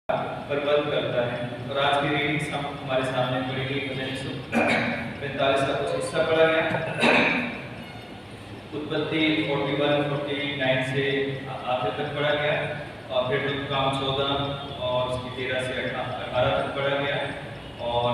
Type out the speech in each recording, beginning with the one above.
बर्बाद करता है। और आज की रीडिंग हमारे सामने पड़ी गई भजन 145 का कुछ हिस्सा पढ़ा गया। उत्पत्ति 41, 49 से आखिर तक पढ़ा गया और फिर काम 14 और उसकी 13 से 18 तक पढ़ा गया। और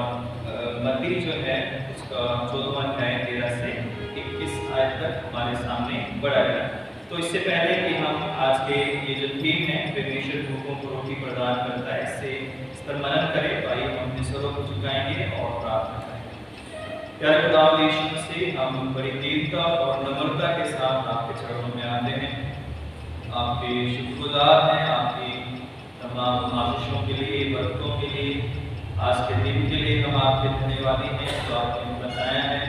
मत्ती जो है उसका 14वां अध्याय 13 से 21 आयत तक हमारे सामने पढ़ा गया। तो इससे पहले कि हम आज के ये जो थीम है परमेश्वर भूखों को रोटी प्रदान करता है इस पर मनन करें, तो आइए हम अपने स्वरों को झुकाएंगे और प्रार्थना करेंगे। प्यारे खुदा यीशु मसीह, हम बड़ी दीनता और नम्रता के साथ आपके चरणों में आते हैं। आपके शुक्रगुजार हैं आपकी तमाम आशीषों के लिए, बरकतों के लिए, आज के दिन के लिए हम आपके धन्यवादी हैं जो आपने बताया है।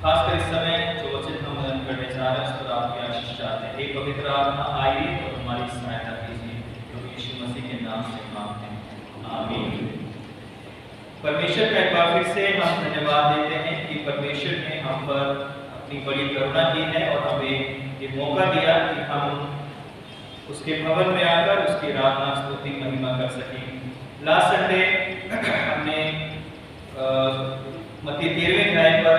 खासकर इस समय जो वचन हम मनन करने जा रहे हैं उस पर आपकी आशीष चाहते हैं। एक पवित्र आत्मा आइए और हमारी सहायता कीजिए, तो यीशु मसीह के नाम से मांगते हैं, आमीन। परमेश्वर का एक बार फिर से हम धन्यवाद देते हैं कि परमेश्वर ने हम पर अपनी बड़ी करुणा की है और हमें ये मौका दिया कि हम उसके भवन में आकर उसकी आराधना स्तुति महिमा कर सकें। लास्ट संडे हमने मत्ती 13वें अध्याय पर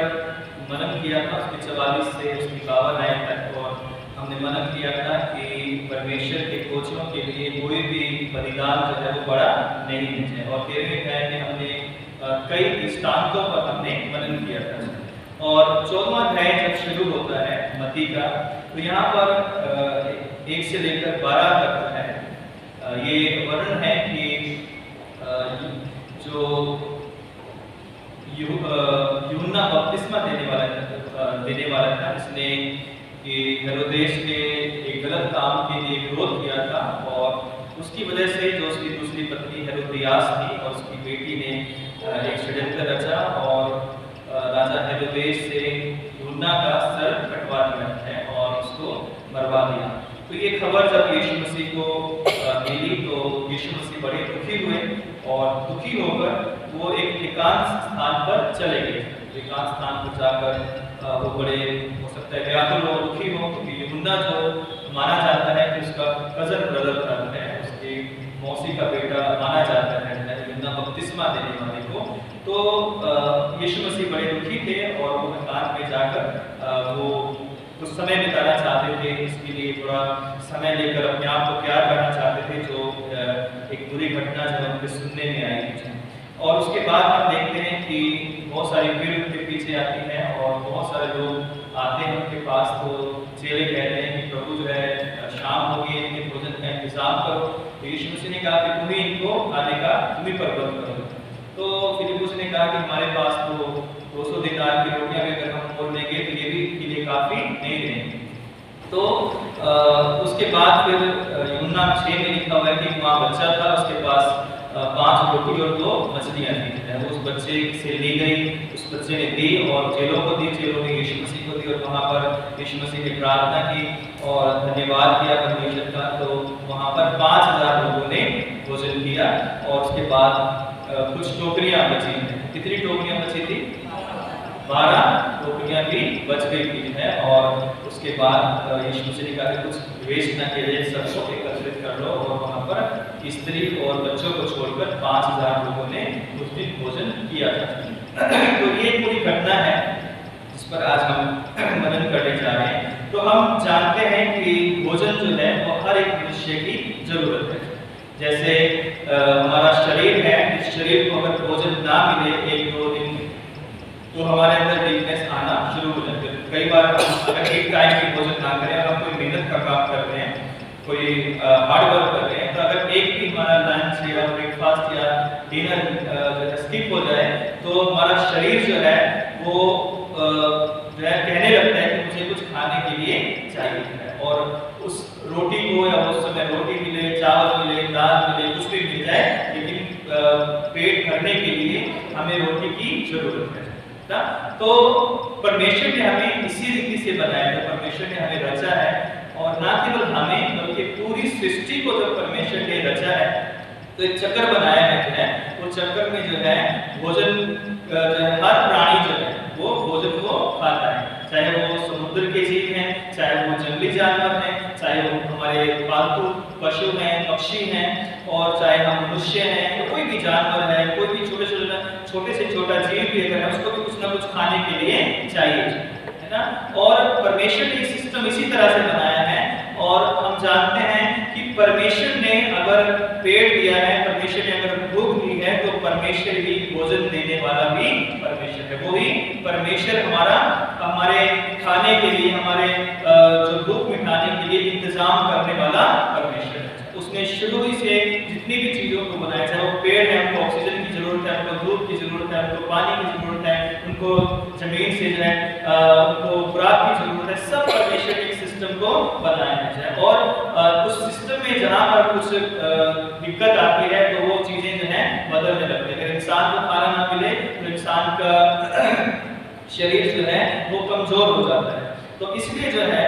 मनन किया था, उसके 44 से उसकी 52 आयत तक, और हमने मनन किया था कि परमेश्वर के खोजों के लिए कोई भी बलिदान जो है वो बड़ा नहीं है। और 13वें अध्याय में हमने कई दृष्टांतों पर हमने मनन किया था। और 14वां अध्याय जब शुरू होता है मत्ती का, तो यहाँ पर 1 से लेकर 12 तक है ये वर्णन है कि जो यूहन्ना बपतिस्मा देने वाला था, इसने हेरोदेस के एक गलत काम के लिए विरोध किया था और उसकी वजह से जो उसकी दूसरी पत्नी हेरोदियास थी और उसकी बेटी ने एक षड्यंत्र रचा और राजा हेरोदेस से यूहन्ना का सर कटवा दिया है और उसको मरवा दिया। तो ये खबर जब यीशु मसीह को मिली तो यीशु मसीह बड़े दुखी हुए और दुखी होकर वो एक एकांत स्थान पर चले गए। एकांत स्थान पर जाकर वो बड़े हो सकता है व्याकुल और दुखी हो, क्योंकि यूहन्ना जो माना जाता है कि उसका कजन ब्रदर था, उसकी मौसी का बेटा माना जाता है यूहन्ना बपतिस्मा देने वाले को। तो यीशु मसीह बड़े दुखी थे और वो एकांत में जाकर वो कुछ समय बिताना चाहते थे, इसके लिए थोड़ा समय लेकर अपने आप को प्यार करना चाहते थे, जो एक बुरी घटना जो उनके सुनने में आई थी। और उसके बाद हम देखते हैं कि बहुत सारी भीड़ उनके पीछे आती है और बहुत सारे लोग आते हैं उनके पास। तो चेले कहते हैं कि प्रभु जो है शाम हो गई, इनके भोजन का इंतजाम करो। तो यीशु मसीह ने कहा कि तुम ही इनको खाने का तुम ही प्रबंध करो। तो फिलिप्पुस ने कहा कि हमारे पास तो 200 दिनार की रोटियां भी अगर हम मोल लेंगे तो ये भी के लिए काफी नहीं रहेंगे। तो उसके बाद फिर यूहन्ना 6 में लिखा हुआ है कि वहाँ बच्चा था, उसके पास 5 रोटी और 2 मछलियां थी। उस बच्चे से ली गई, उस बच्चे ने दी और चेलों को दी, चेलों ने यीशु मसीह को दी और वहाँ पर यीशु मसीह ने प्रार्थना की और धन्यवाद किया परमेश्वर का। तो वहाँ पर 5000 लोगों ने भोजन किया और उसके बाद कुछ टोकरियां बची हैं। कितनी टोकरियां बची थी? 12 टोकरियां भी बच गई थी है। और उसके बाद यीशु मसीह ने कहा कि कुछ वेस्ट न किए, सबको एकत्रित कर लो। और वहाँ पर स्त्री और बच्चों को छोड़कर 5000 लोगों ने उस दिन भोजन किया था। तो ये पूरी घटना है जिस पर आज हम मनन करने जा रहे हैं। तो हम जानते हैं कि भोजन जो है वो हर एक मनुष्य की जरूरत है। जैसे हमारा शरीर है, इस शरीर को अगर भोजन ना मिले 1-2 दिन तो हमारे अंदर वीकनेस आना शुरू हो जाती है। कई बार अगर एक टाइम की भोजन ना करें, हम कोई मेहनत का काम कर रहे हैं, कोई हार्ड वर्क कर रहे हैं, तो अगर एक भी हमारा लंच या ब्रेकफास्ट या डिनर स्किप हो जाए तो हमारा शरीर जो है वो जो है कहने लगता है कि मुझे कुछ खाने के लिए चाहिए। और उस रोटी को या उस समय रोटी मिले, चावल मिले, दाल मिले, कुछ भी मिल जाए, लेकिन पेट भरने के लिए हमें रोटी की जरूरत है। तो परमेश्वर ने हमें इसी रीति से बनाया है। परमेश्वर ने हमें रचा है और ना केवल हमें बल्कि पूरी सृष्टि को जब परमेश्वर ने रचा है तो एक चक्कर बनाया है जो है, वो चक्कर में जो है भोजन हर प्राणी जो है वो भोजन को खाता है, चाहे वो समुद्र के जीव हैं, चाहे वो जंगली जानवर हैं, चाहे वो हमारे पालतू पशु हैं, पक्षी हैं, और चाहे हम मनुष्य हैं या कोई भी जानवर है, कोई भी छोटे से छोटा जीव भी अगर है उसको भी कुछ ना कुछ खाने के लिए चाहिए, है ना। और परमेश्वर ने सिस्टम इसी तरह से बनाया है। और हम जानते हैं कि परमेश्वर ने अगर पेड़ दिया है, परमेश्वर ने अगर भूख दी है, तो परमेश्वर ही भोजन देने वाला भी परमेश्वर है। वो ही परमेश्वर हमारे खाने के लिए, हमारे जो भूख मिटाने के लिए इंतजाम करने वाला परमेश्वर है। उसने शुरू ही से जितनी भी चीजों को बनाया, चाहे वो पेड़ है, उनको ऑक्सीजन की जरूरत है, उनको धूप की जरूरत है, उनको पानी की जरूरत है, उनको जमीन से जो है उनको खुराक की जरूरत है, सब परमेश्वर ने सिस्टम को बनाया है। और उस सिस्टम में जहाँ पर कुछ दिक्कत आती है तो वो चीजें जो है बदलने लगती है। अगर इंसान को खाना ना मिले तो इंसान का शरीर जो है वो कमजोर हो जाता है। तो इसलिए जो है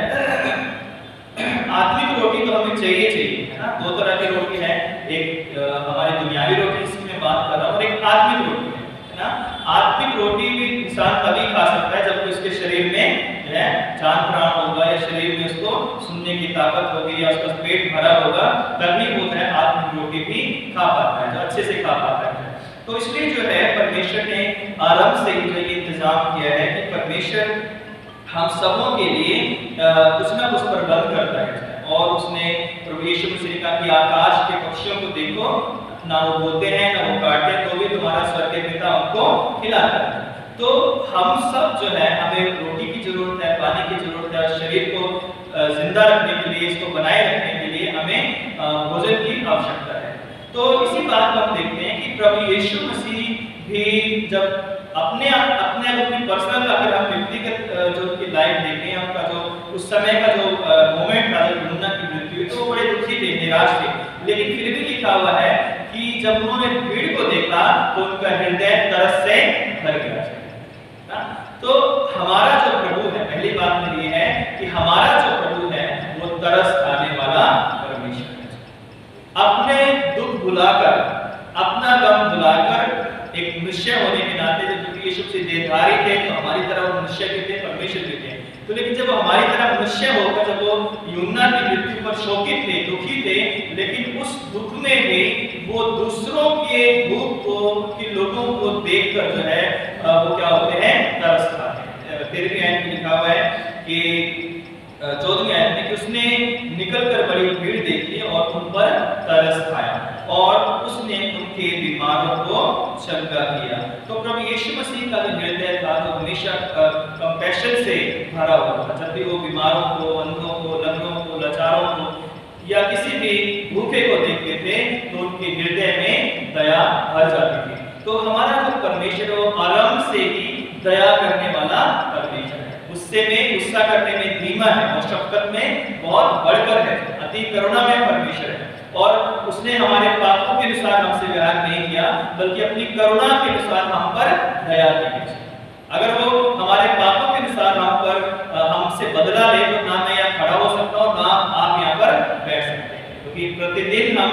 आत्मिक रोटी तो हमें चाहिए, है ना। दो तरह की रोटी है, एक हमारी दुनियावी रोटी जिसकी मैं बात कर रहा हूँ, और एक आत्मिक रोटी है ना। आत्मिक रोटी भी इंसान तभी खा सकता है जब उसके शरीर में जो है जान प्राण होगा, या शरीर में उसको सुनने की ताकत होगी, या उसका पेट भरा होगा, तभी वो जो है आत्मिक रोटी भी खा पाता है, जो अच्छे से खा पाता है। तो इसलिए जो है परमेश्वर ने आरंभ से ही जो ये इंतजाम किया है कि परमेश्वर हम सबों के लिए कुछ ना कुछ प्रबंध करता है। और उसने प्रभु यीशु मसीह ने कहा कि आकाश के पक्षियों को देखो, ना वो बोते हैं ना वो काटते, तो भी तुम्हारा स्वर्गीय पिता उनको खिलाता है। तो हम सब जो है, हमें रोटी की जरूरत है, पानी की जरूरत है, शरीर को जिंदा रखने के लिए, इसको बनाए रखने के लिए हमें भोजन की आवश्यकता है। तो इसी बात को हम देखते हैं कि प्रभु यीशु मसीह भी जब अपने अपनी पर्सनल, अगर हम व्यक्तिगत जो उनकी लाइफ देखें, उनका जो उस समय का जो मोमेंट था जब यूहन्ना की मृत्यु, तो वो बड़े दुखी थे, निराश थे। लेकिन फिर भी लिखा हुआ है कि जब उन्होंने भीड़ को देखा तो उनका हृदय तरस से भर गया। तो हमारा जो प्रभु है, पहली बात मेरी है कि हमारा जो प्रभु है वो तरस खाने वाला परमेश्वर है। अपने दुख भुलाकर, अपना गम भुलाकर, एक मनुष्य होने के नाते जब यीशु से देहधारी थे तो हमारी तरह वो मनुष्य भी थे, परमेश्वर भी थे। तो लेकिन जब हमारी तरह मनुष्य होकर जब वो यूहन्ना की मृत्यु पर शोकित थे, दुखी थे, लेकिन उस दुख में भी वो दूसरों के दुख को, कि लोगों को देखकर जो है वो क्या होते हैं, तरस खाते हैं। 13वीं आयत में लिखा हुआ है कि 14वीं आयत में कि उसने निकलकर बड़ी भीड़ देखी और उन पर तरस खाया और उसने उनके बीमारों को चंगा किया। तो प्रभु यीशु मसीह का जो हृदय था जो हमेशा कंपैशन से भरा हुआ था, जब भी वो बीमारों को, अंधों को, लंगड़ों को, लाचारों को या किसी भी भूखे को देखते थे तो उनके हृदय में दया भर जाती थी। तो हमारा जो परमेश्वर है वो आरंभ से ही दया करने वाला परमेश्वर है। गुस्से में, गुस्सा करने में धीमा है और शफकत में बहुत बढ़कर है, अति करुणा में परमेश्वर है। और उसने हमारे पापों के अनुसार हमसे व्यवहार नहीं किया, बल्कि अपनी करुणा के अनुसार हम पर दया की। अगर वो हमारे पापों के अनुसार हम पर हमसे बदला ले तो ना मैं यहाँ खड़ा हो सकता हूँ, ना आप यहाँ पर बैठ सकते हैं, क्योंकि प्रतिदिन हम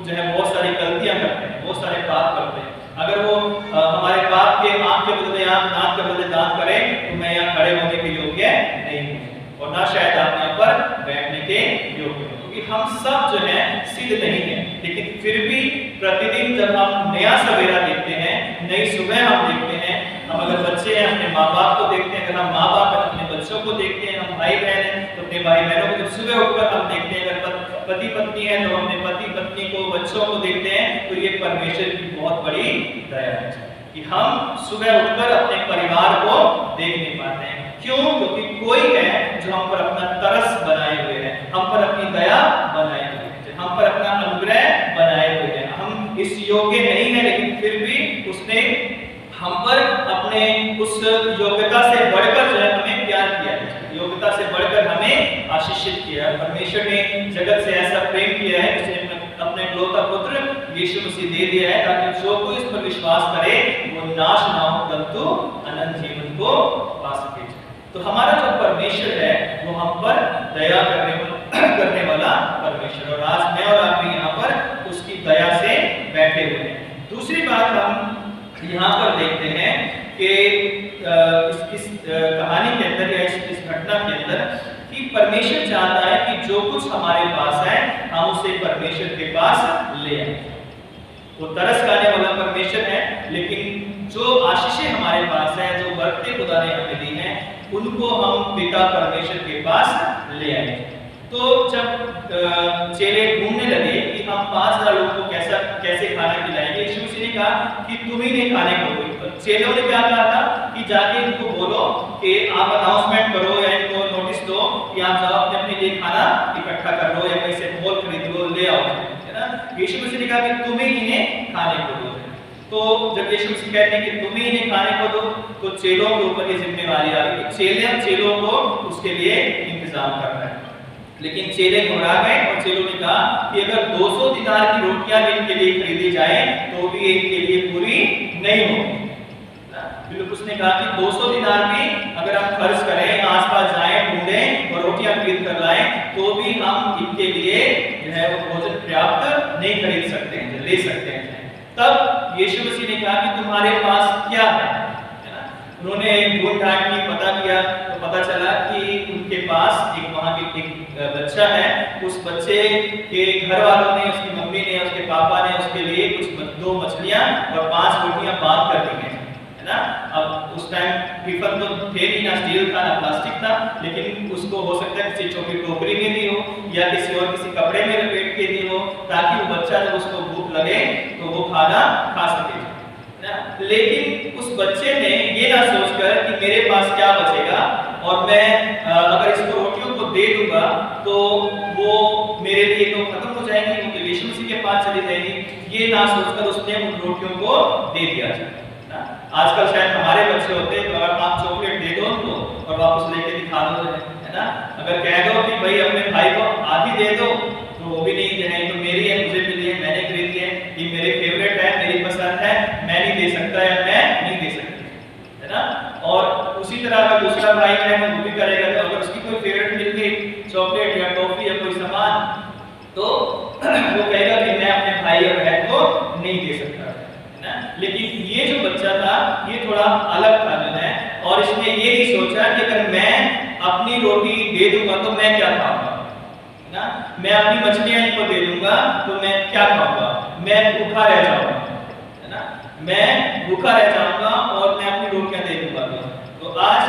जो है बहुत सारी गलतियां करते हैं, बहुत सारे पाप करते हैं। अगर वो हमारे पाप के आंख के बदले आंख, दांत के बदले दांत करे तो मैं यहाँ खड़े होने के योग्य नहीं हूँ और ना शायद आप यहाँ पर बैठने के योग्य हो, क्योंकि हम सब जो है सिद्ध नहीं है। लेकिन फिर भी प्रतिदिन जब हम नया सवेरा देखते हैं, नई सुबह हम देखते हैं, हम अगर बच्चे हैं अपने माँ बाप को देखते हैं, अगर हम माँ बाप हैं अपने बच्चों को देखते हैं, हम भाई बहन हैं तो अपने भाई बहनों को जब सुबह उठकर हम देखते हैं, अगर पति पत्नी है तो अपने पति पत्नी को, बच्चों को देखते हैं, तो ये परमेश्वर की बहुत बड़ी दया है कि हम सुबह उठकर अपने परिवार को देख नहीं पाते हैं। क्यों? क्योंकि कोई है जो हम पर अपना तरस बनाए हुए है, हम पर अपनी दया बनाए हुए है, हम पर अपना अनुग्रह बनाए हुए है। हम इस योग्य नहीं है, लेकिन फिर भी उसने हम पर अपने उस योग्यता से बढ़कर जो है हमें प्यार किया है, योग्यता से बढ़कर हमें आशीषित किया है। परमेश्वर ने जगत से ऐसा प्रेम किया है, उसने अपने इकलौता पुत्र यीशु मसीह दे दिया है ताकि जो कोई इस पर विश्वास करे वो नाश ना हो परंतु अनंत जीवन को पा सके। तो हमारा जो परमेश्वर है वो हम पर दया करने वाला परमेश्वर, और आज मैं और आप भी यहाँ पर उसकी दया से बैठे हुए हैं। दूसरी बात हम यहाँ पर देखते हैं कि इस कहानी के अंदर या इस घटना के अंदर कि परमेश्वर चाहता है कि जो कुछ हमारे पास है हम उसे परमेश्वर के पास ले आए। वो तरस खाने वाला परमेश्वर है, लेकिन जो आशीषें हमारे पास है, जो बरकतें खुदा ने हमें दी हैं, उनको हम पिता परमेश्वर के पास ले आए। तो जब चेले ढूंढने लगे कि हम 5000 लोगों को कैसे खाना खिलाएंगे, यीशु मसीह ने कहा कि तुम ही ने खाने को दो। तो चेलों ने क्या कहा था कि जाके इनको बोलो कि आप अनाउंसमेंट करो या इनको नोटिस दो कि आप जाओ अपने अपने लिए खाना इकट्ठा कर लो या कहीं से मोल खरीद लो, ले आओ, है ना। यीशु मसीह ने कहा कि तुम ही इन्हें खाने को दो। तो जब यीशु मसीह कहते हैं कि तुम ही इन्हें खाने को दो, तो चेलों के ऊपर ये जिम्मेवारी आ गई कि चेलों को उसके लिए इंतजाम करना है। लेकिन चेले घबरा गए और चेलों ने कहा कि अगर 200 दिनार की रोटियां भी इनके लिए खरीदी जाए तो भी इनके लिए पूरी नहीं होगी। फिलिप्पुस ने कहा कि 200 दिनार भी अगर हम खर्च करें, आसपास जाएं, ढूंढें और रोटियां खरीद कर लाएं, तो भी हम इनके लिए जो है वो भोजन पर्याप्त नहीं खरीद सकते हैं, ले सकते हैं। तब यीशु मसीह ने कहा कि तुम्हारे पास क्या है ना। उन्होंने ढूंढ ढांढ की, पता किया, तो पता चला कि उनके पास एक वहां के एक बच्चा है। उस बच्चे के घर वालों ने, उसकी मम्मी ने, उसके पापा ने उसके लिए कुछ 2 मछलियां और 5 रोटियां बांध कर दी हैं, है ना। अब उस टाइम टिफिन तो थे नहीं, ना स्टील था ना प्लास्टिक था, लेकिन उसको हो सकता है किसी छोटी टोकरी में दी हो या किसी कपड़े में लपेट के दी हो, ताकि वो बच्चा जब उसको भूख लगे तो वो खाना खा सके ना। लेकिन उस बच्चे ने ये ना सोचकर कि मेरे पास क्या बचेगा और मैं अगर इसको रोटियों को दे दूंगा तो वो मेरे लिए तो खत्म हो जाएंगी, वो तो यीशु मसीह के पास चली जाएगी, ये ना सोचकर उसने उन रोटियों को दे दिया ना। आजकल शायद हमारे बच्चे होते हैं तो अगर आप चॉकलेट दे दो उनको और वापस लेके दिखा दो, है ना। अगर कह दो कि भाई अपने भाई को आधी दे दो तो वो भी नहीं देना, तो मेरी है, मुझे मिली है, मैंने खरीदी है, ये मेरे फेवरेट है, मेरी पसंद है, मैं नहीं दे सकता या मैं नहीं दे सकती, है ना। और उसी तरह अगर दूसरा भाई है वो भी करेगा, तो अगर उसकी कोई फेवरेट मिल गई चॉकलेट या टॉफी या कोई सामान, तो वो कहेगा कि मैं अपने भाई या बहन को नहीं दे सकता, है ना। लेकिन ये जो बच्चा था ये थोड़ा अलग था जो है, और इसने ये नहीं सोचा कि अगर मैं अपनी रोटी दे दूंगा तो मैं क्या खाऊंगा ना, मैं अपनी मछलियां इनको दे दूंगा तो मैं क्या खाऊंगा, मैं भूखा रह जाऊंगा, है ना, मैं भूखा रह जाऊंगा और मैं अपनी रोटियां दे दूंगा। तो आज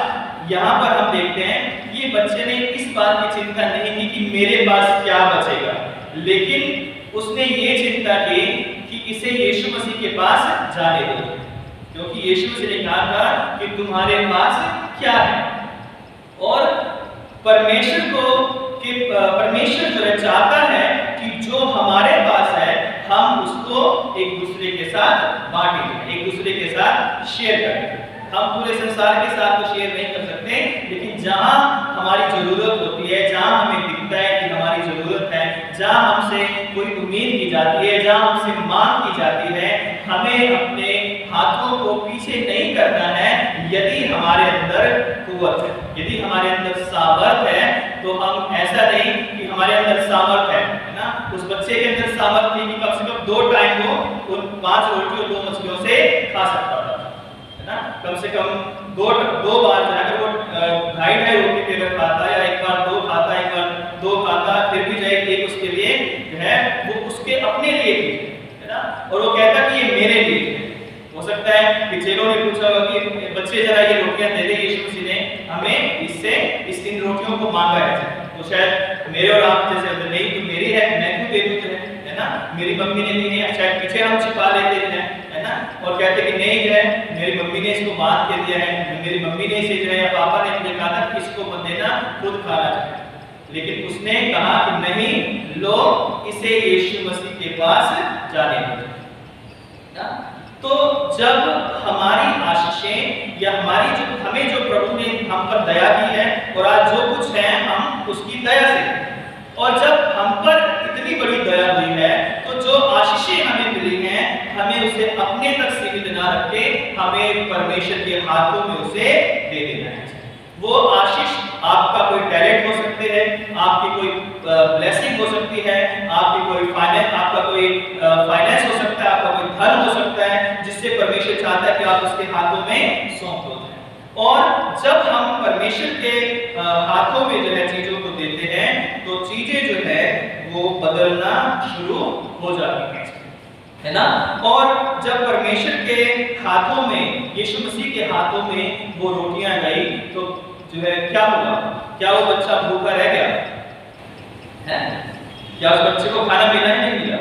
यहाँ पर हम देखते हैं ये बच्चे ने इस बात की चिंता नहीं की कि मेरे पास क्या बचेगा, लेकिन उसने ये चिंता की कि इसे यीशु मसीह के पास जाने दो, क्योंकि यीशु मसीह ने कहा था कि तुम्हारे पास क्या है। और परमेश्वर जो है चाहता है कि जो हमारे पास है हम उसको एक दूसरे के साथ बांटें, एक दूसरे के साथ शेयर करें। हम पूरे संसार के साथ तो शेयर नहीं कर सकते, लेकिन जहां हमारी जरूरत होती है, जहां हमें दिखता है कि हमारी जरूरत है, जहां हमसे कोई उम्मीद की जाती है, जहां हमसे मांग की जाती है, हमें अपने हाथों को पीछे नहीं करना है। यदि हमारे अंदर कुव्वत है, यदि हमारे अंदर सामर्थ है, तो हम ऐसा नहीं कि हमारे अंदर सामर्थ है ना। उस बच्चे के अंदर सामर्थ थी कि कम से कम 2 टाइम वो उन 5 रोटी और 2 मछलियों से खा सकता था, है ना। कम से कम 2 बार जो है, अगर वो 2.5 रोटी पे अगर खाता या एक बार 2 खाता, एक बार 2 खाता, फिर भी जो एक उसके लिए जो है वो उसके अपने लिए थी, है ना। और वो कहता कि ये मेरे लिए। हो सकता है कि चेलों ने पूछा होगा कि बच्चे जरा ये रोटियां दे दे, यीशु मसीह ने हमें इससे इन रोटियों को मांगा है, तो शायद मेरे और आप जैसे नहीं तो मेरी है, मैं क्यों दे दूं, है ना, मेरी मम्मी ने दी है, शायद पीछे हम छिपा लेते हैं, है ना, और कहते कि नहीं जो है मेरी मम्मी ने इसको बांध के दिया है, मेरी मम्मी ने इसे जो है या पापा ने मुझे कहा था कि इसको मत देना, खुद खाना चाहिए। लेकिन उसने कहा कि नहीं, लो इसे यीशु मसीह के पास जाने दो। तो जब हमारी आशीषें या हमें जो प्रभु ने हम पर दया की है और आज जो कुछ है हम उसकी दया से, और जब हम पर इतनी बड़ी दया हुई है तो जो आशीषें हमें मिली हैं हमें उसे अपने तक सीमित ना रखे, हमें परमेश्वर के हाथों में उसे दे देना है। वो आशीष आपका कोई टैलेंट हो सकते हैं, आपकी कोई ब्लेसिंग हो सकती है, आपका कोई फाइनेंस हो सकता है, आपका कोई धन हो सकता है, जिससे परमेश्वर चाहता है कि आप उसके हाथों में सौंप दो। और जब हम परमेश्वर के हाथों में जो है चीजों को देते हैं तो चीजें जो है वो बदलना शुरू हो जाती हैं। है ना। और जब परमेश्वर के हाथों में, यीशु मसीह के हाथों में वो रोटियां गई तो जो है क्या हुआ? क्या वो बच्चा भूखा रह गया है? क्या उस बच्चे को खाना मिला या नहीं मिला?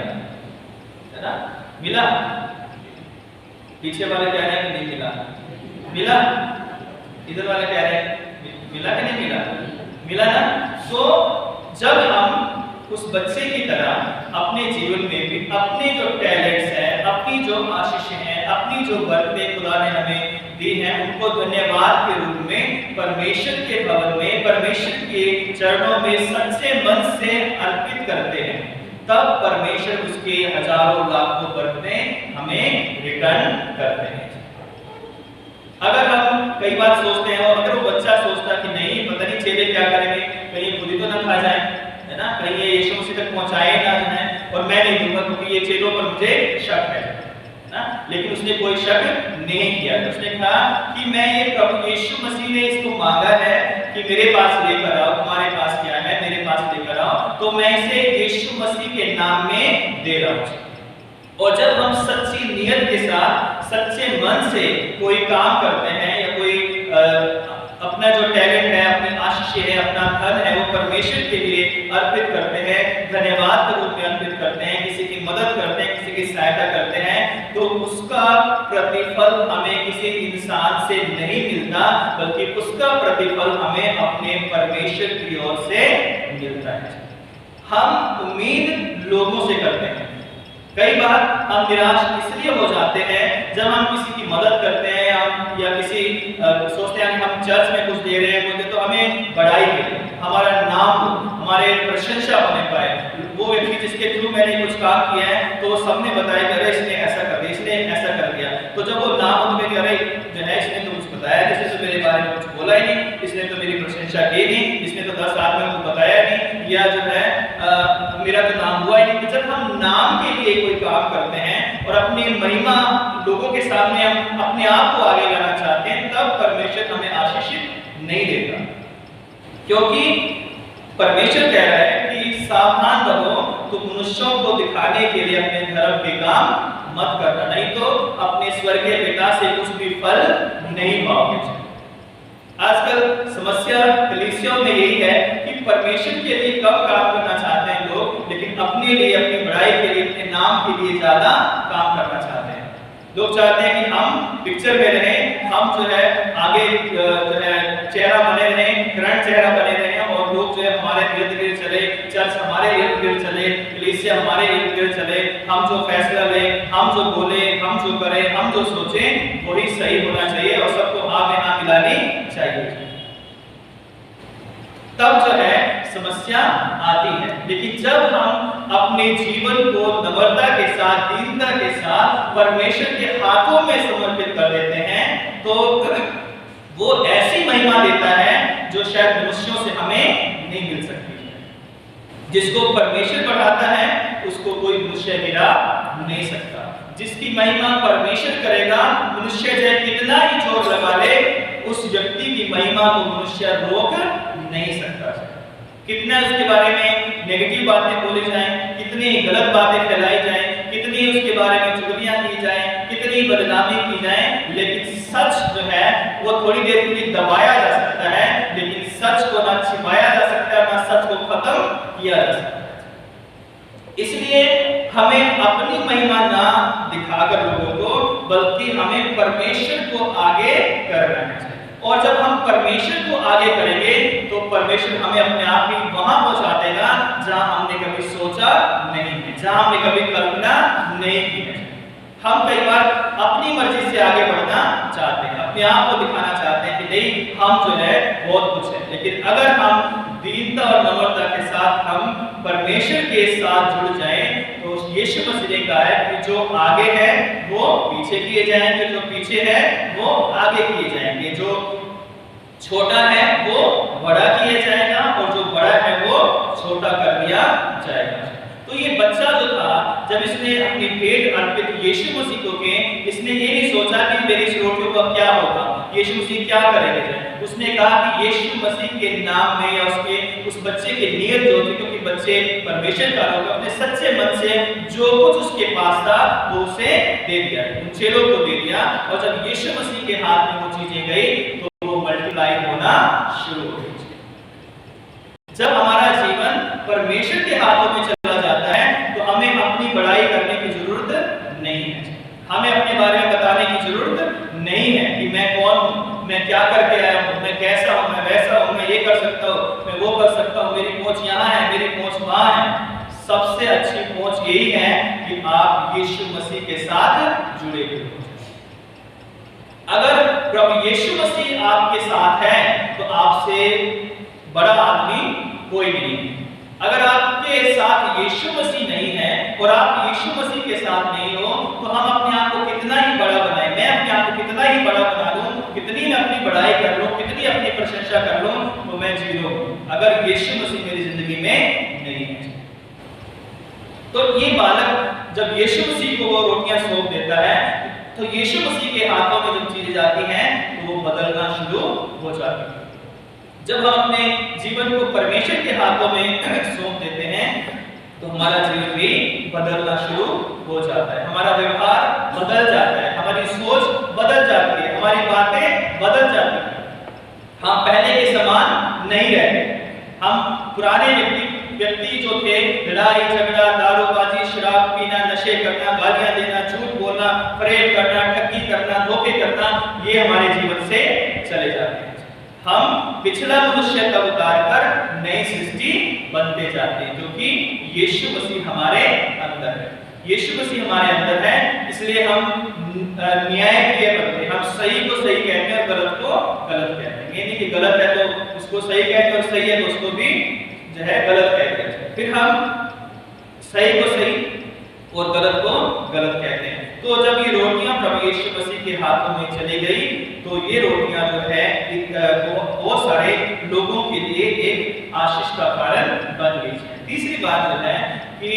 है ना, मिला। पीछे वाले कह रहे हैं कि नहीं मिला, मिला। इधर वाले कह रहे हैं मिला कि नहीं मिला? मिला ना। तो जब हम उस बच्चे की तरह अपने जीवन में भी अपने जो टैलेंट्स हैं, अपनी जो आशीष हैं, अपनी जो बरकतें खुदा ने हमें दी हैं, उनको धन्यवाद के रूप में परमेश्वर के भवन में, परमेश्वर के चरणों में सच्चे मन से अर्पित करते हैं, तब परमेश्वर उसके हजारों लाखों बरकतें हमें रिटर्न करते हैं। अगर हम कई बार सोचते हैं, और अगर वो बच्चा सोचता कि नहीं पता नहीं चेले क्या करेंगे, कहीं खुद ही तो ना खा जाए, है ना, कहीं ये यीशु मसीह तक पहुंचाए ना जाए, और मैं नहीं दूंगा क्योंकि ये चेलों पर मुझे शक है ना। लेकिन उसने कोई शक नहीं किया। तो उसने कहा कि मैं ये प्रभु यीशु मसीह ने इसको मांगा है कि मेरे पास लेकर आओ, तुम्हारे पास क्या है मेरे पास लेकर आओ, तो मैं इसे यीशु मसीह के नाम में दे रहा हूं। और जब हम सच्ची नियत के साथ सच्चे मन से कोई काम करते हैं या कोई अपना जो टैलेंट है, अपनी आशीष है, अपना धन है, वो परमेश्वर के लिए अर्पित करते हैं, धन्यवाद के रूप में अर्पित करते हैं, किसी की मदद करते हैं, किसी की सहायता करते हैं, तो उसका प्रतिफल हमें किसी इंसान से नहीं मिलता, बल्कि उसका प्रतिफल हमें अपने परमेश्वर की ओर से मिलता है। हम उम्मीद लोगों से करते हैं। कई बार हम निराश इसलिए हो जाते हैं जब हम किसी की मदद करते हैं या किसी सोचते हैं कि हम चर्च में कुछ दे रहे हैं, बोलते तो हमें बड़ाई मिले, हमारा नाम हो, हमारे प्रशंसा बने पाए। वो व्यक्ति जिसके थ्रू मैंने कुछ काम किया है तो सबने बताया कि अरे इसने ऐसा कर दिया, इसने ऐसा कर दिया, तो जब वो नाम हो तो अरे जो है इसने तो कुछ बताया, जिसने तो मेरे बारे में कुछ बोला ही नहीं, इसने तो मेरी प्रशंसा की नहीं, इसने तो 10 आदमियों को बताया नहीं, या जो है मेरा तो नाम हुआ ही नहीं। तो जब हम नाम के लिए कोई काम करते हैं और अपनी महिमा लोगों के सामने हम अपने आप को आगे लाना चाहते हैं, तब परमेश्वर हमें आशीषित नहीं देता, क्योंकि परमेश्वर कह रहा है कि सावधान रहो, तो मनुष्यों को दिखाने के लिए अपने धर्म के काम मत करना, नहीं तो अपने स्वर्गीय पिता से कुछ भी फल नहीं पाओगे। आजकल समस्या कलीसियों में यही है कि परमेश्वर के लिए कम काम करना चाहते हैं लोग, लेकिन अपने लिए, अपनी बड़ाई के लिए, अपने नाम के लिए ज्यादा काम करना चाहते हैं। लोग चाहते हैं कि हम पिक्चर में रहें, हम जो है आगे जो है चेहरा बने रहें, ग्रैंड चेहरा बने रहें, और लोग जो है हमारे इर्द गिर्द चले, चर्च हमारे इर्द गिर्द चले, कलीसिया हमारे इर्द गिर्द चले, हम जो फैसला लें, हम जो बोले, हम जो करें, हम जो सोचें वही सही होना चाहिए और सबको हाँ में हाँ मिलानी चाहिए। तब जो है समस्या आती है। लेकिन जब हम अपने जीवन को नम्रता के साथ, दीनता के साथ परमेश्वर के हाथों में समर्पित कर देते हैं, तो वो ऐसी महिमा देता है जो शायद मनुष्यों से हमें नहीं मिल सकती है। जिसको परमेश्वर बढ़ाता है उसको कोई मनुष्य गिरा नहीं सकता। जिसकी महिमा परमेश्वर करेगा, मनुष्य चाहे कितना ही जोर लगा ले, उस व्यक्ति की महिमा को मनुष्य रोक नहीं सकता। कितना उसके बारे में नेगेटिव बातें बोली जाएं, कितनी गलत बातें फैलाई जाएं, कितनी उसके बारे में चुगलियां की जाएं, कितनी बदनामी की जाए, लेकिन सच जो है वो थोड़ी देर के लिए दबाया जा सकता है, लेकिन सच को ना छिपाया जा सकता, ना सच को खत्म किया जा सकता। इसलिए हमें अपनी महिमा ना दिखाकर लोगों को, बल्कि हमें परमेश्वर को आगे करना है। और जब हम परमेश्वर को आगे करेंगे तो परमेश्वर हमें अपने आप ही वहां पहुंचा देगा जहां हमने कभी सोचा नहीं है, जहां हमने कभी कल्पना नहीं की है। हम कई बार अपनी मर्जी से आगे बढ़ना चाहते हैं, अपने आप को दिखाना चाहते हैं कि नहीं हम जो है बहुत कुछ है, लेकिन अगर हम दीनता और नम्रता के साथ हम परमेश्वर के साथ जुड़ जाएं तो यीशु मसीह ने कहा है कि जो आगे है वो पीछे किए जाएंगे, जो पीछे है वो आगे किए जाएंगे, जो छोटा है वो बड़ा किया जाएगा और जो बड़ा है वो छोटा कर दिया जाएगा। तो ये बच्चा जो था, जब इसने अपनी भेंट अर्पित यीशु मसीह को किए, इसने ये नहीं सोचा कि मेरी इस रोटियों का क्या होगा, यीशु मसीह क्या करेंगे। उसने कहा कि यीशु मसीह के नाम में या उसके उस बच्चे की नीयत जो थी, क्योंकि बच्चे परमेश्वर का लोग अपने सच्चे मन से जो कुछ उसके पास था वो उसे दे दिया, उन चेलों को दे दिया। और जब यीशु मसीह के हाथ में वो चीजें गई तो वो मल्टीप्लाई होना शुरू हो गई। जब हमारा जीवन परमेश्वर के हाथों में चला जाता है तो हमें अपनी बड़ाई करने की जरूरत नहीं है, हमें अपने बारे में बताने की जरूरत नहीं है कि मैं कौन हूं, मैं क्या करके आया हूं, मैं कैसा हूं, मैं वैसा हूं, मैं ये कर सकता हूं, मैं वो कर सकता हूं, मेरी पहुंच यहाँ है, मेरी पहुंच वहां है। सबसे अच्छी पहुंच यही है कि आप यीशु मसीह के साथ जुड़े हुए हो। अगर प्रभु यीशु मसीह आपके साथ है तो आपसे बड़ा आदमी कोई भी नहीं। अगर आपके साथ यीशु मसीह नहीं है और आप यीशु मसीह के साथ नहीं हो तो हम अपने आप को कितना ही बड़ा बनाएं, मैं अपने आप को कितना ही बड़ा बना लूं, कितनी मैं अपनी बड़ाई कर लूं, कितनी अपनी प्रशंसा कर लूं, तो मैं जीरो हूं अगर यीशु मसीह मेरी जिंदगी में नहीं है। तो ये बालक जब यीशु मसीह को वो रोटियां सौंप देता है तो यीशु मसीह के हाथों में जब चीजें जाती हैं तो वो बदलना शुरू हो जाती है। जब हम अपने जीवन को परमेश्वर के हाथों में सौंप देते हैं तो हमारा जीवन भी बदलना शुरू हो जाता है, हमारा व्यवहार बदल जाता है, हमारी सोच बदल जाती है, हमारी बातें बदल जाती हैं। हम पहले के समान नहीं रहते। हम पुराने व्यक्ति जो थे, लड़ाई झगड़ा, दारूबाजी, शराब पीना, नशे करना, गालियां देना, झूठ बोलना, फरेब करना, ठगी करना, धोखे करना, ये हमारे जीवन से चले जाते हैं। हम पिछला मनुष्य का उतार कर नई सृष्टि बनते जाते हैं, क्योंकि यीशु मसीह हमारे अंदर है। यीशु मसीह हमारे अंदर है, इसलिए हम न्याय प्रिय बनते हैं। हम सही को सही कहते हैं और गलत को गलत कहते हैं। ये नहीं कि गलत है तो उसको सही कहते हैं और सही है तो उसको भी जो है गलत कहते हैं। फिर हम सही को सही और गलत को गलत कहते हैं। तो जब ये रोटियां प्रभु यीशु मसीह के हाथों में चली गई तो ये रोटियां जो है बहुत सारे लोगों के लिए एक आशीष का कारण बन गई है। तीसरी बात जो है कि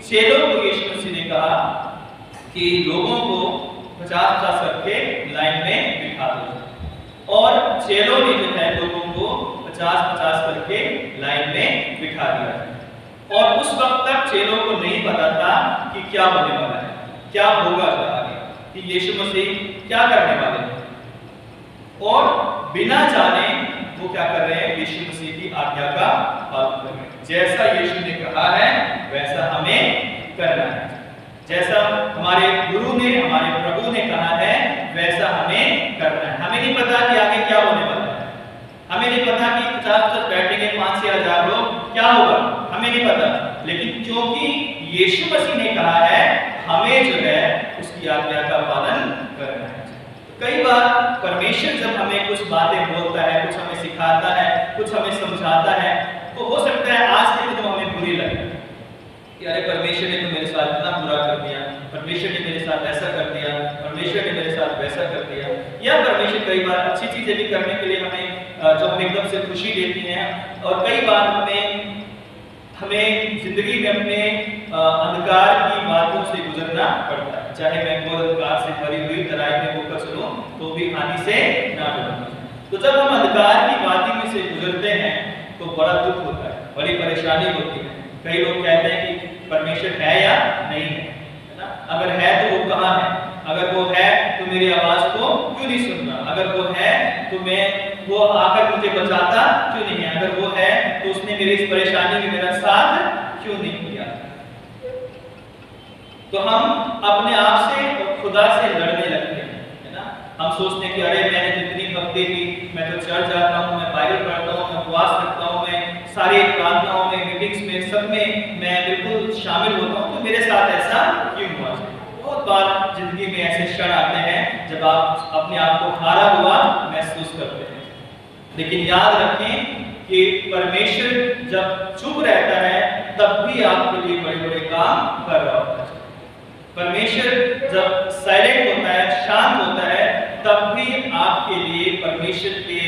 चेलों को यीशु मसीह ने कहा कि लोगों को 50-50 करके लाइन में बिठा दो, और चेलों ने जो है लोगों को 50-50 करके लाइन में बिठा दिया। और उस वक्त तक चेलों को नहीं पता था कि क्या होने वाला है, क्या होगा आगे, कि यीशु मसीह क्या करने वाले हैं। और बिना जाने वो क्या कर रहे हैं, यीशु मसीह की आज्ञा का पालन कर रहे हैं। जैसा यीशु ने कहा है वैसा हमें करना है, जैसा हमारे गुरु ने, हमारे प्रभु ने कहा है वैसा हमें करना है। हमें नहीं पता कि आगे क्या होने वाला है, हमें नहीं पता कि 50 बैठेंगे 5 से 1000 लोग, क्या होगा हमें नहीं पता, लेकिन क्योंकि यीशु मसीह ने कहा है हमें जो है उसकी आज्ञा का पालन करना है। कई बार परमेश्वर जब हमें कुछ बातें बोलता है, कुछ हमें सिखाता है, कुछ हमें समझाता है, तो हो सकता है आज के दिन हमें बुरी लगे कि अरे परमेश्वर ने तो मेरे साथ इतना बुरा कर दिया, परमेश्वर ने मेरे साथ ऐसा कर दिया, परमेश्वर ने मेरे साथ वैसा कर दिया। या परमेश्वर कई बार अच्छी चीजें भी करने के लिए हमें जो हमें एकदम से खुशी देती हैं, और कई बार हमें जिंदगी में अपने अंधकार की बातों से गुजरना पड़ता है। चाहे मैं घोर अंधकार से भरी हुई तराई में होकर चलूं तो भी हानि से ना डरूं। तो जब हम अंधकार की बातों में से गुजरते हैं तो बड़ा दुख होता है, बड़ी परेशानी होती है। कई लोग कहते हैं कि परमेश्वर है या नहीं है ना? अगर है तो वो कहाँ है? अगर वो है तो मेरी आवाज को क्यों नहीं सुन रहा? अगर वो है तो वो आकर मुझे बचाता क्यों नहीं है? अगर वो है तो उसने मेरी इस परेशानी में मेरा साथ क्यों नहीं किया? तो हम अपने आप से और खुदा से लड़ने लगते हैं, है ना? हम सोचते हैं कि अरे मैंने जितनी भक्ति की, मैं तो चर्च जाता हूँ, मैं बाइबल पढ़ता हूँ, मैं उपवास रखता हूँ, मैं सारी प्रार्थनाओं में, मीटिंग्स में, सब में मैं बिल्कुल शामिल होता हूँ, तो मेरे साथ ऐसा क्यों हुआ? बहुत बार जिंदगी में ऐसे क्षण आते हैं जब आप अपने आप को हारा हुआ महसूस करते हैं। लेकिन याद रखें कि परमेश्वर जब चुप रहता है तब भी आपके लिए बड़े बड़े काम कर रहा होता है। परमेश्वर जब साइलेंट होता है, शांत होता है, तब भी आपके लिए परमेश्वर के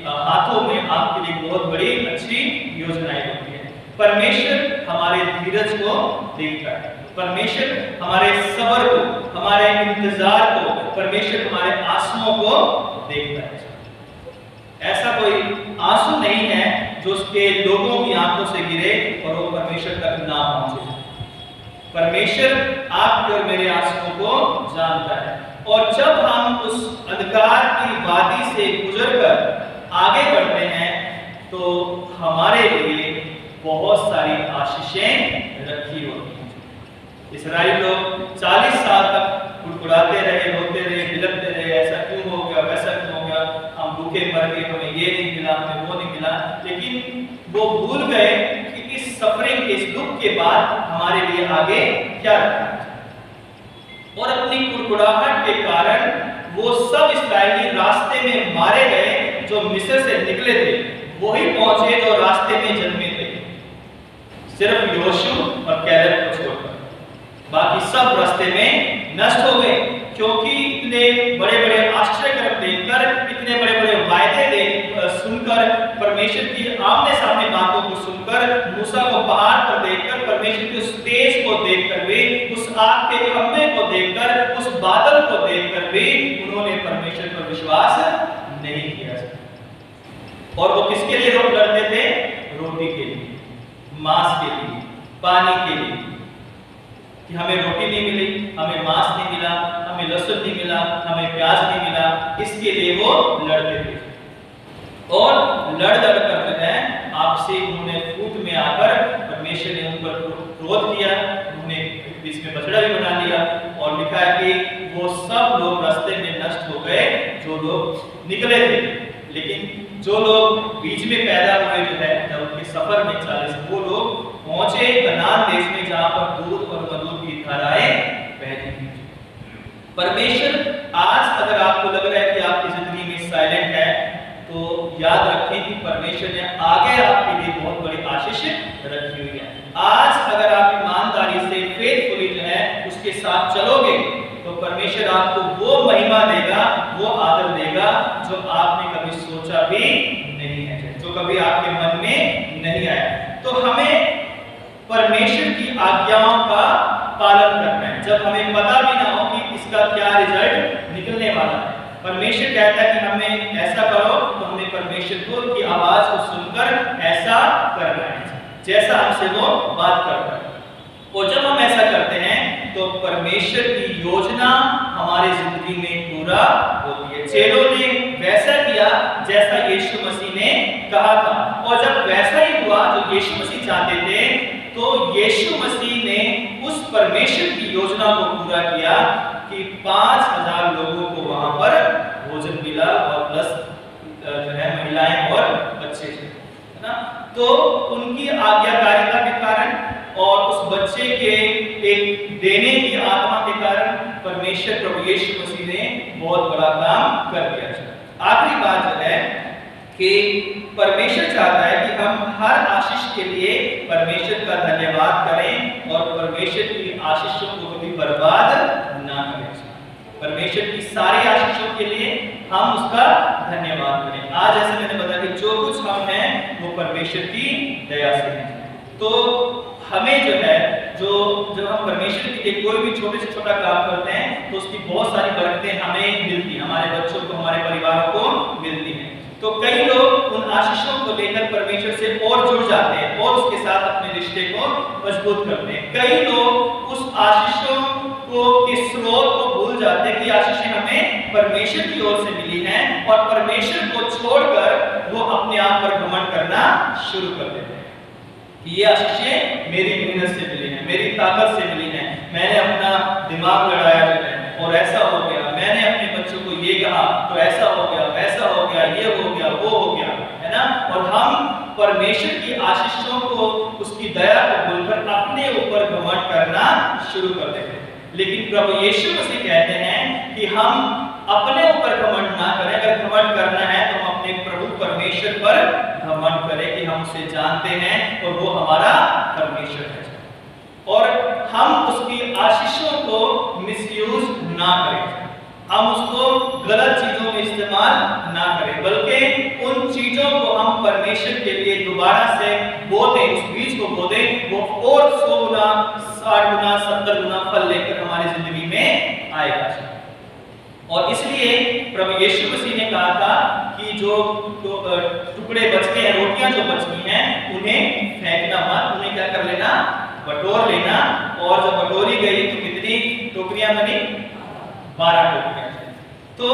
हाथों में आपके लिए बहुत बड़ी अच्छी योजनाएं होती हैं। परमेश्वर हमारे धीरज को देखता है, परमेश्वर हमारे सब्र को, हमारे इंतजार को, परमेश्वर हमारे आंसुओं को देखता है। ऐसा कोई आंसू नहीं है जो उसके लोगों की आंखों से गिरे और वो परमेश्वर तक ना पहुंचे। परमेश्वर आपके और मेरे आंसुओं को जानता है, और जब हम उस अंधकार की वादी से गुजरकर आगे बढ़ते हैं तो हमारे लिए बहुत सारी आशीषें रखी होती हैं। इस्राएल लोग 40 साल तक कुड़कुड़ाते रहे, रोते रहे, बिलखते रहे, ऐसा क्यों हो गया, वैसा क्यों हो गया, हम भूखे मर गए, हमें ये नहीं मिला, हमें वो नहीं मिला। लेकिन वो भूल गए कि इस सफरिंग, इस दुख के बाद हमारे लिए आगे क्या रखा है। और अपनी कुड़कुड़ाहट के कारण वो सब इस्राएली रास्ते में मारे गए जो मिस्र से निकले थे, वही पहुंचे जो रास्ते में जन्मे थे, सिर्फ योशू और कैलेब को छोड़कर। बाकी सब रास्ते में नष्ट हो गए, क्योंकि इतने बड़े बड़े आश्चर्य देखकर, इतने बड़े बड़े वायदे सुनकर, परमेश्वर की आमने सामने बातों को सुनकर, मूसा को पहाड़ पर देखकर, परमेश्वर के उस तेज को देखकर भी, उस आग के खंभे को देखकर, उस बादल को देखकर भी उन्होंने परमेश्वर पर विश्वास नहीं किया। और वो किसके लिए रोक लड़ते थे? रोटी के लिए, मांस के लिए, पानी के लिए, कि हमें रोटी नहीं मिली, हमें मांस नहीं मिला, हमें लहसुन नहीं मिला, हमें प्याज नहीं मिला, इसके लिए वो लड़ते थे। और लड़ कर जो है आपसे उन्होंने फूट में आकर परमेश्वर ने उन पर क्रोध किया, उन्होंने बीच में बछड़ा भी बना लिया, और लिखा है कि वो सब लोग रास्ते में नष्ट हो गए जो लोग निकले थे। लेकिन जो लोग बीच में पैदा हुए जो है, जब उनके सफर में 40, वो लोग पहुंचे कनान देश में जहां पर दूध और मधु की धाराएं बहती थी। परमेश्वर आज अगर आपको लग रहा है कि आपकी जिंदगी में साइलेंट है, तो याद रखें कि परमेश्वर ने आगे आपके लिए बहुत बड़ी आशीष रखी हुई है। आज अगर आप ईमानदारी से, फेथफुली जो है उसके साथ चलोगे, तो परमेश्वर आपको वो महिमा देगा, वो आदर देगा जो आपने कभी सोचा भी नहीं है, जो कभी आपके मन में नहीं आया। तो हमें परमेश्वर की आज्ञाओं का पालन करना है, जब हमें पता भी ना हो कि इसका क्या रिजल्ट निकलने वाला है। परमेश्वर कहता है कि हमें ऐसा करो, तो हमें परमेश्वर की आवाज को सुनकर ऐसा करना है जैसा हमसे वो बात करता है। और जब हम ऐसा करते हैं तो परमेश्वर की योजना हमारी जिंदगी में पूरा होती है। चेलों ने वैसा किया जैसा यीशु मसीह ने कहा था, और जब वैसा ही हुआ जो यीशु मसीह चाहते थे, तो यीशु मसीह ने उस परमेश्वर की योजना को पूरा किया कि 5000 लोगों को वहां पर भोजन मिला, और प्लस जो है महिलाएं और बच्चे, है ना। तो उनकी आज्ञाकारिता के कारण और उस बच्चे के एक देने की आत्मा के कारण परमेश्वर प्रभु यीशु मसीह ने बहुत बड़ा काम कर दिया। आखिरी बात जो है कि परमेश्वर चाहता है कि हम हर आशीष के लिए परमेश्वर का धन्यवाद करें और परमेश्वर की आशीषों को कभी बर्बाद ना करें। परमेश्वर की सारी आशीषों के लिए हम उसका धन्यवाद करें। आज ऐसे मैंने बताया कि जो कुछ हम हैं वो परमेश्वर की दया से है। तो हमें जो है, जब हम परमेश्वर के लिए कोई भी छोटे से छोटा काम करते हैं, तो उसकी बहुत सारी बरकतें हमें मिलती हैं, हमारे बच्चों को, हमारे परिवारों को मिलती हैं। तो कई लोग उन आशीषों को लेकर परमेश्वर से और जुड़ जाते हैं और उसके साथ अपने रिश्ते को मजबूत करते हैं। कई लोग उस आशीषों को के स्रोत को भूल जाते हैं कि आशीषें हमें परमेश्वर की ओर से मिली हैं, और परमेश्वर को छोड़कर वो अपने आप पर घमंड करना शुरू कर देते हैं कि ये आशीषें मेरी मेहनत से मिली हैं, मेरी ताकत से मिली हैं, मैंने अपना दिमाग लड़ाया है और ऐसा हो गया, मैंने अपने बच्चों को ये कहा तो ऐसा हो गया, वैसा हो गया, ये हो गया, वो हो गया, है ना। और हम परमेश्वर की आशीषों को, उसकी दया को भूलकर अपने ऊपर घमंड करना शुरू कर देते हैं। लेकिन प्रभु यीशु मसीह कहते हैं कि हम अपने ऊपर घमंड ना करें। अगर घमंड करना है तो हम अपने प्रभु परमेश्वर पर घमंड करें कि हम उसे जानते हैं और वो हमारा परमेश्वर है, और हम उसकी आशीषों को मिसयूज ना करें, हम उसको गलत चीजों में इस्तेमाल ना करें, बल्कि उन चीजों को हम परमेश्वर के लिए दोबारा से बो दें, उस बीज को बो दें, वो और 100 गुना, 60 गुना, 70 गुना फल लेकर हमारी जिंदगी में आएगा। और इसलिए प्रभु यीशु मसीह ने कहा था कि जो टुकड़े बच गए हैं, रोटियां जो बच गई हैं, उन्हें फेंकना मत, उन्हें क्या कर लेना, बटोर लेना। और जब बटोरी गई तो कितनी टोकरियां बनी? 12 टोकरियां। तो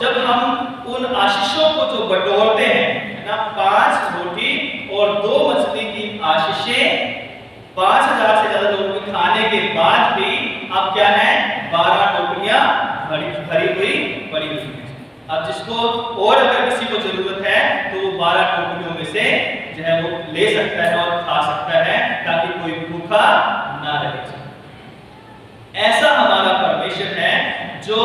जब हम उन आशीषों को जो बटोरते हैं, है ना, 5 रोटी और 2 मछली की आशीषें 5000 से ज्यादा लोगों के खाने के बाद भी अब क्या है, 12 टोकरियां भरी हुई पड़ी हुई है। अब जिसको और अगर किसी को जरूरत है तो वो 12 टोकरियों में से जो है वो ले सकता है और खा सकता है, ताकि कोई भूखा ना रहे। ऐसा हमारा परमेश्वर है जो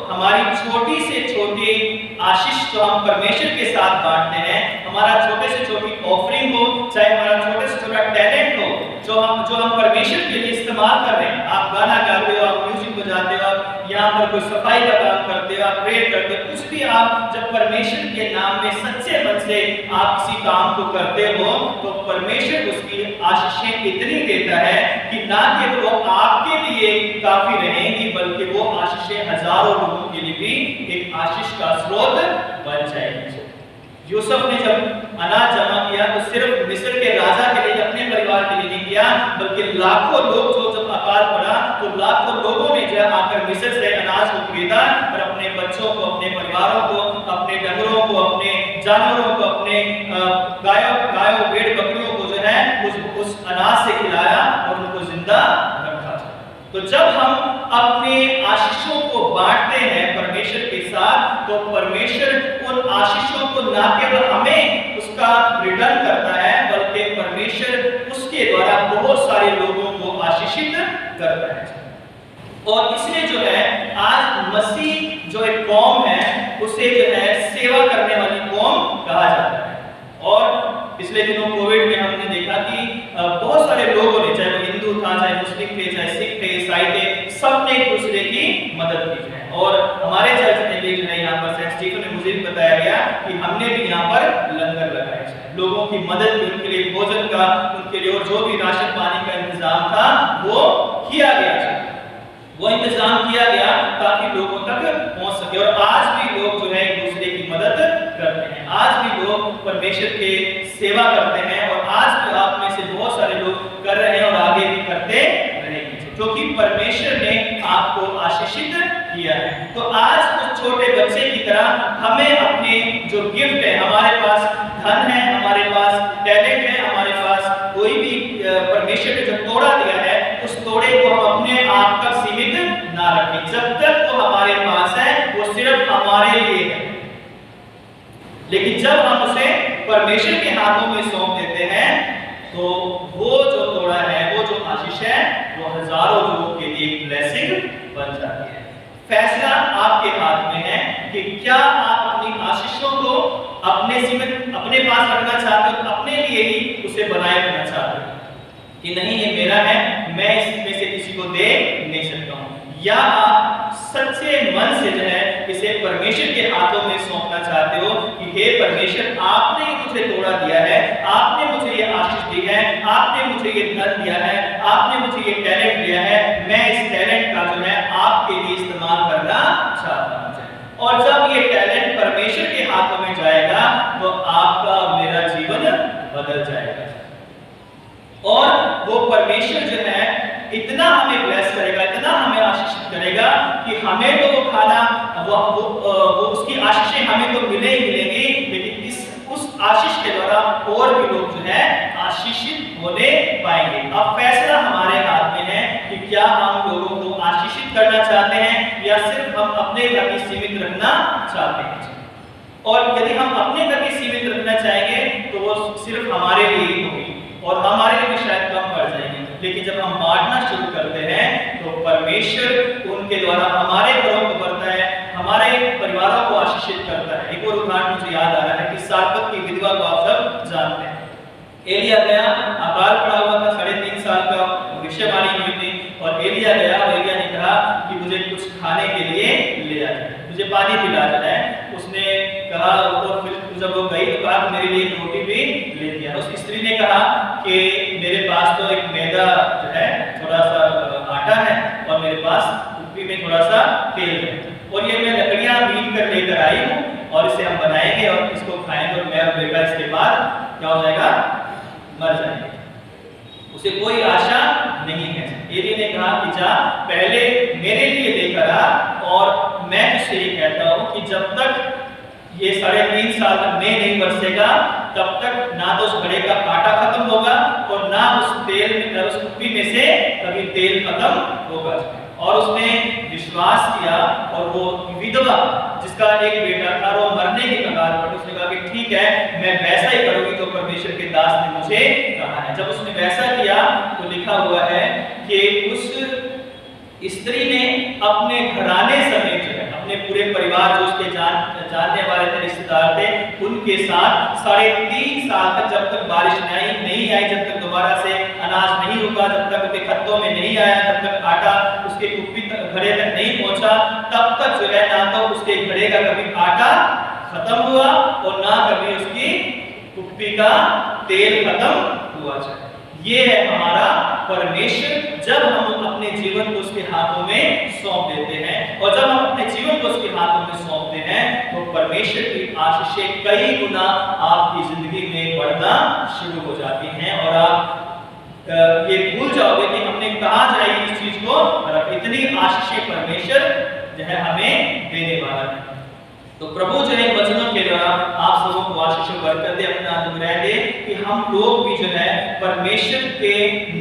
हमारी छोटी से छोटी आशीष जो हम परमेश्वर के साथ बांटते हैं, हमारा छोटे से छोटी ऑफरिंग हो, चाहे हमारा छोटे से छोटा टैलेंट हो, जो हम परमेश्वर के लिए इस्तेमाल कर रहे हैं। आप गाना गाते हो, आप म्यूजिक बजाते हो, आप यहाँ पर कोई सफाई का काम करते हो, आप प्रेयर करते हो, कुछ भी आप जब परमेश्वर के नाम में सच्चे मन से आप किसी काम को करते हो तो परमेश्वर उसकी आशीषें इतनी देता है कि ना केवल वो आपके लिए काफी रहेंगी, बल्कि वो आशीषें हजारों लोगों के लिए भी एक आशीष का स्रोत बन जाएगी। यूसुफ ने जब अनाज जमा किया तो सिर्फ मिस्र के राजा के लिए, अपने परिवार के लिए नहीं किया, बल्कि लाखों लोग, जो जब अकाल पड़ा तो लाखों लोगों ने जो आकर मिस्र से अनाज को खरीदा और अपने बच्चों को, अपने परिवारों को, अपने डंगरों को, अपने जानवरों को, अपने गायों भेड़ बकरियों को जो है उस अनाज से खिलाया और उनको जिंदा रखा। तो जब हम अपने आशीषों को बांटते हैं परमेश्वर के साथ, तो परमेश्वर उन आशीषों को ना केवल हमें उसका रिटर्न करता है, बल्कि परमेश्वर उसके द्वारा बहुत सारे लोगों को आशीषित करता है। और इसलिए जो है आज मसीह जो एक कौम है, उसे जो है सेवा करने वाली कौम कहा जाता है। और पिछले दिनों कोविड में हमने देखा कि बहुत सारे लोगों ने, चाहे वो हिंदू था, चाहे मुस्लिम थे, चाहे सिख थे, ईसाई थे, सबने एक दूसरे की मदद की है। और हमारे चर्च में भी जो है यहाँ पर सेंट स्टीफन में मुझे भी बताया गया कि हमने भी यहाँ पर लंगर लगाए थे, लोगों की मदद की, उनके लिए भोजन का, उनके लिए और जो भी राशन पानी का इंतजाम था वो किया गया था, वो इंतजाम किया गया ताकि लोगों तक पहुंच सके। और आज भी लोग जो है एक दूसरे की मदद करते हैं, आज भी लोग परमेश्वर के सेवा करते हैं, और आज भी आप में से बहुत सारे लोग कर रहे हैं और आगे भी करते रहेंगे, क्योंकि परमेश्वर ने आपको आशीषित किया है। तो आज उस छोटे बच्चे की तरह हमें अपने जो गिफ्ट है, हमारे पास धन है, हमारे पास टैलेंट है, हमारे पास कोई भी परमेश्वर ने जो तोड़ा दिया है, उस तोड़े को हम अपने आप तक सीमित ना रखें। जब तक वो हमारे पास है वो सिर्फ हमारे लिए है, लेकिन जब हम उसे परमेश्वर के हाथों में सौंप देते हैं तो वो जो तोड़ा है, वो जो आशीष है, वो हजारों लोगों के लिए एक ब्लेसिंग बन जाती है। फैसला आपके हाथ में है कि क्या आप अपनी आशीषों को अपने पास रखना चाहते हो, अपने लिए ही उसे बनाए रखना चाहते हो कि नहीं ये मेरा है, मैं इसमें से किसी को दे नहीं सकता हूं, या आप सच्चे मन से जो है इसे परमेश्वर के हाथों में सौंपना चाहते हो कि हे परमेश्वर, आपने मुझे तोड़ा दिया है, आपने मुझे ये आशीष दी है, आपने मुझे ये धन दिया है, आपने मुझे ये टैलेंट दिया है, मैं इस टैलेंट का जो है आपके लिए इस्तेमाल करना चाहता हूं। और जब ये टैलेंट परमेश्वर के हाथों में जाएगा तो आपका मेरा जीवन बदल जाएगा, और वो परमेश्वर जो है इतना हमें ब्लेस करेगा, इतना हमें आशीषित करेगा कि हमें तो वो खाना, वो उसकी आशीषें हमें तो मिले ही मिलेंगी, लेकिन उस आशीष के द्वारा और भी लोग जो है आशीषित होने पाएंगे। अब फैसला हमारे हाथ में है कि क्या हम लोगों को आशीषित करना चाहते हैं या सिर्फ हम अपने तक ही सीमित रखना चाहते हैं। और यदि हम अपने तक ही सीमित रखना चाहेंगे तो वो सिर्फ हमारे लिए ही होगी और हमारे लिए शायद कम पड़ जाएंगे, लेकिन जब हम बांटना शुरू करते हैं तो परमेश्वर उनके द्वारा हमारे घरों को भरता है, हमारे परिवारों को आशीषित करता है। एक और उदाहरण मुझे याद आ रहा है कि सारपत की विधवा को आप सब जानते हैं। एलिया गया, अकाल पड़ा हुआ था, 3.5 साल का भविष्यवाणी हुई थी, और एलिया गया और एलिया ने कहा कि मुझे कुछ खाने के लिए ले आ जाए, मुझे पानी पिला जाए। उसने कहा, और फिर जब वो गई तो कहा मेरे लिए रोटी भी ले दिया। उस स्त्री ने कहा कि मेरे पास तो एक मैदा जो है, थोड़ा सा आटा है, और मेरे पास कुप्पी में थोड़ा सा तेल है और ये मैं लकड़ियां बीन कर लेकर आई हूँ और इसे हम बनाएंगे और इसको खाएंगे और मैं और बेटा इसके बाद क्या हो जाएगा, मर जाएंगे। उसे कोई आशा नहीं है। एली ने कहा कि जा पहले मेरे लिए लेकर आ और मैं तुझसे ये कहता हूँ कि जब तक ये 3.5 साल तक मैं नहीं बरसेगा तब तक ना तो उस घड़े का कांटा खत्म होगा और ना उस तेल में, उस कुप्पी में से कभी तेल खत्म होगा। और उसने विश्वास किया और वो विधवा जिसका एक बेटा था वो मरने की कगार पर, उसने कहा कि ठीक है मैं वैसा ही करूंगी तो परमेश्वर के दास ने मुझे कहा है। जब उसने वैसा किया तो लिखा हुआ है कि उस स्त्री ने अपने घराने समेत अपने पूरे परिवार जो उसके जानने वाले थे, रिश्तेदार थे, उनके साथ 3.5 साल तक, जब तक बारिश नहीं आई, जब तक दोबारा से अनाज नहीं रुका, जब तक उसके खत्तों में नहीं आया, जब तक आटा उसके कुप्पी घड़े तक नहीं पहुंचा, तब तक जो है ना तो उसके घड़े का कभी आटा खत्म हुआ और ना कभी उसकी कुप्पी का तेल खत्म हुआ। ये है हमारा परमेश्वर। जब हम अपने जीवन को उसके हाथों में सौंप देते हैं और जब हम अपने जीवन को उसके हाथों में सौंपते हैं तो परमेश्वर की आशीषें कई गुना आपकी जिंदगी में बढ़ना शुरू हो जाती हैं और आप ये भूल जाओगे कि हमने कहाँ जाएगी इस चीज को, और इतनी आशीषें परमेश्वर जो है हमें देने वाला है। तो प्रभु जो है वचनों के द्वारा आप सबों को आशीष और बरकत दे, अपना अनुग्रह दे कि हम लोग भी जो है परमेश्वर के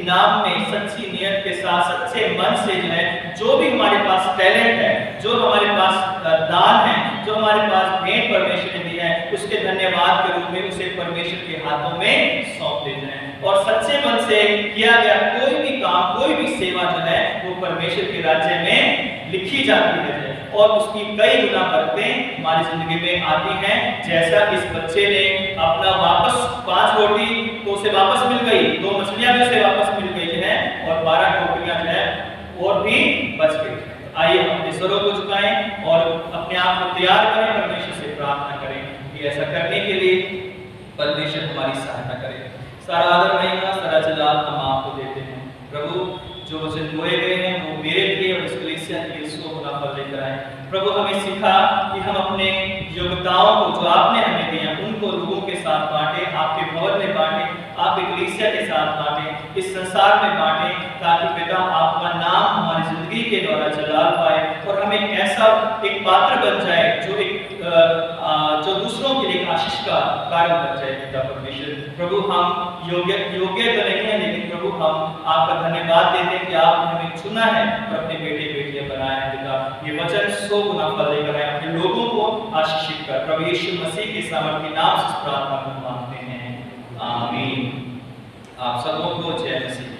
नाम में सच्ची नियत के साथ, सच्चे मन से जो है जो भी हमारे पास टैलेंट है, जो हमारे पास दान है, जो हमारे पास भेंट परमेश्वर ने दी है, उसके धन्यवाद के रूप में उसे परमेश्वर के हाथों में सौंप दे जाए और सच्चे मन से किया गया कोई भी काम, कोई भी सेवा जो है वो परमेश्वर के राज्य में लिखी जाती है और उसकी कई गुना बरकतें हमारी जिंदगी में आती हैं। जैसा इस बच्चे ने अपना वापस 5 रोटी तो उसे वापस मिल गई, 2 मछलियां भी उसे वापस मिल गई है और 12 टोकरियां जो है और भी बच गई। आइए हम अपने स्वरों को झुकाएं और अपने आप को तैयार करें, परमेश्वर से प्रार्थना करें कि ऐसा करने के लिए परमेश्वर हमारी सहायता करे। सारा आदर महिमा सारा जलाल हम आपको देते हैं। प्रभु जो वचन बोए गए हैं वो मेरे लिए और इस कलीसिया के लिए 100 गुना फल लेकर आए। प्रभु हमें सिखा कि हम अपने योग्यताओं को जो आपने हमें दिया उनको लोगों के साथ बांटे, आपके भवन में बांटे, आपके कलीसिया के साथ बांटे, इस संसार में बांटे, ताकि पिता आपका नाम हमारी जिंदगी के द्वारा जलाल पाए और हम एक ऐसा एक पात्र बन जाए जो दूसरों के लिए आशीष का कारण बन जाए। पिता परमेश्वर प्रभु हम योग्य तो नहीं है, लेकिन प्रभु हम आपका धन्यवाद देते हैं कि आपने हमें चुना है और अपने बेटे बेटियां बनाया है। पिता ये वचन 100 गुना फल लेकर आए, अपने लोगों को आशीषित कर। प्रभु यीशु मसीह के सामर्थ्य नाम से प्रार्थना को मांगते हैं, आमीन। आप सबों को जय मसीह।